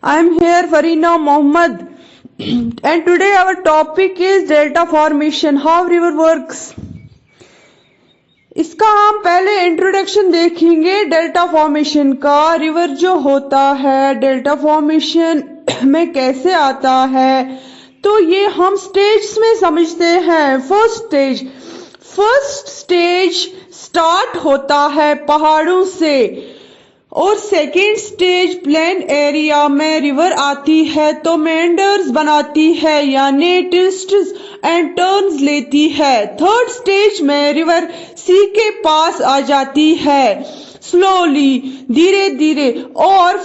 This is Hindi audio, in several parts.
I am here Farina Mohammed and today our topic is delta formation, how river works. इसका हम पहले इंट्रोडक्शन देखेंगे डेल्टा फॉर्मेशन का। रिवर जो होता है डेल्टा फॉर्मेशन में कैसे आता है, तो ये हम स्टेज में समझते हैं। फर्स्ट स्टेज स्टार्ट होता है पहाड़ों से और सेकेंड स्टेज प्लेन एरिया में रिवर आती है तो मेंडर्स बनाती है यानी ट्विस्ट्स एंड टर्न्स लेती है। थर्ड स्टेज में रिवर सी के पास आ जाती है स्लोली, धीरे धीरे, और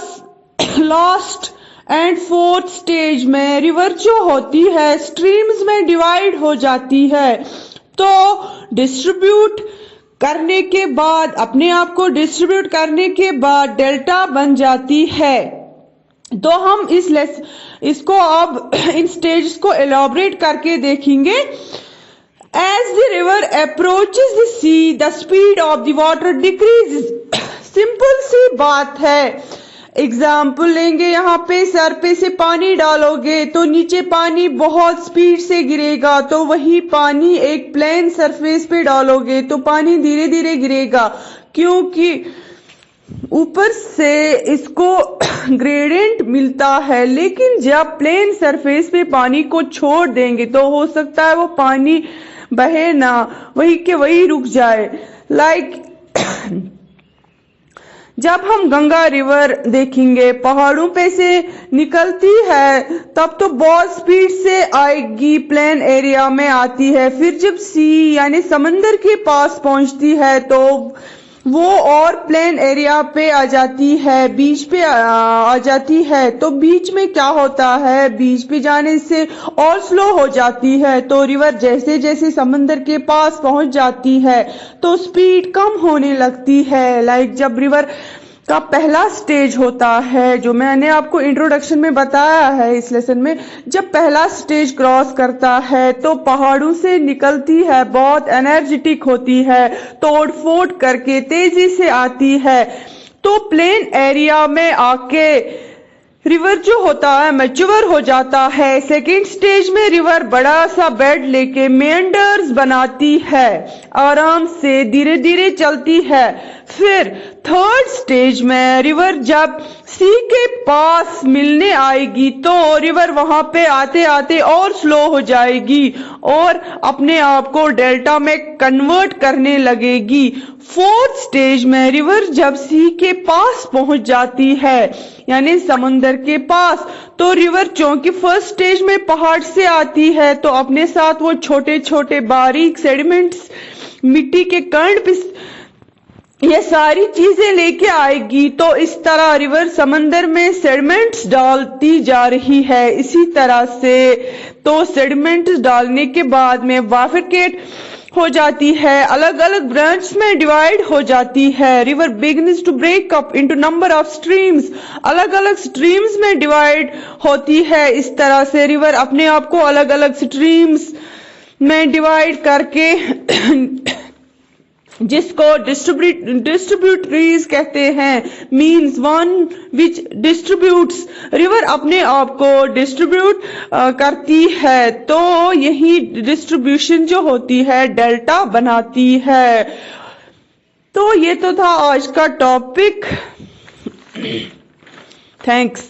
लास्ट एंड फोर्थ स्टेज में रिवर जो होती है स्ट्रीम्स में डिवाइड हो जाती है। तो डिस्ट्रीब्यूट करने के बाद, अपने आप को डिस्ट्रीब्यूट करने के बाद डेल्टा बन जाती है। तो हम इसको अब इन स्टेज को एलॉबरेट करके देखेंगे। As the river approaches the sea the speed of the water decrease. Simple सी बात है। एग्जाम्पल लेंगे, यहाँ पे सर पे से पानी डालोगे तो नीचे पानी बहुत स्पीड से गिरेगा, तो वही पानी एक प्लेन सरफेस पे डालोगे तो पानी धीरे धीरे गिरेगा, क्योंकि ऊपर से इसको ग्रेडियंट मिलता है। लेकिन जब प्लेन सरफेस पे पानी को छोड़ देंगे तो हो सकता है वो पानी बहे ना, वही के वही रुक जाए। जब हम गंगा रिवर देखेंगे, पहाड़ों पे से निकलती है तब तो बहुत स्पीड से आएगी, प्लेन एरिया में आती है। फिर जब सी यानी समंदर के पास पहुंचती है तो वो और प्लेन एरिया पे आ जाती है, बीच पे आ जाती है। तो बीच में क्या होता है, बीच पे जाने से और स्लो हो जाती है। तो रिवर जैसे जैसे समंदर के पास पहुंच जाती है तो स्पीड कम होने लगती है। जब रिवर का पहला स्टेज होता है, जो मैंने आपको इंट्रोडक्शन में बताया है इस लेसन में, जब पहला स्टेज क्रॉस करता है तो पहाड़ों से निकलती है, बहुत एनर्जेटिक होती है, तोड़ फोड़ करके तेजी से आती है, तो प्लेन एरिया में आके रिवर जो होता है मैच्योर हो जाता है। सेकेंड स्टेज में रिवर बड़ा सा बेड लेके मेंडर्स बनाती है, आराम से धीरे धीरे चलती है। फिर थर्ड स्टेज में रिवर जब सी के पास मिलने आएगी तो रिवर वहां पे आते आते और स्लो हो जाएगी और अपने आप को डेल्टा में कन्वर्ट करने लगेगी। फोर्थ स्टेज में रिवर जब सी के पास पहुंच जाती है यानी समुंदर के पास, तो रिवर चूंकि फर्स्ट स्टेज में पहाड़ से आती है तो अपने साथ वो छोटे छोटे बारीक सेडिमेंट्स, मिट्टी के कण, ये सारी चीजें लेके आएगी। तो इस तरह रिवर समंदर में सेडिमेंट्स डालती जा रही है। इसी तरह से तो सेडिमेंट्स डालने के बाद में बाइफरकेट हो जाती है, अलग अलग ब्रांच में डिवाइड हो जाती है। River begins to break up into number of streams, अलग अलग स्ट्रीम्स में डिवाइड होती है। इस तरह से रिवर अपने आप को अलग अलग स्ट्रीम्स में डिवाइड करके जिसको डिस्ट्रीब्यूटरीज कहते हैं, means one which distributes. River अपने आप को डिस्ट्रीब्यूट करती है, तो यही डिस्ट्रीब्यूशन जो होती है डेल्टा बनाती है। तो ये तो था आज का टॉपिक। थैंक्स।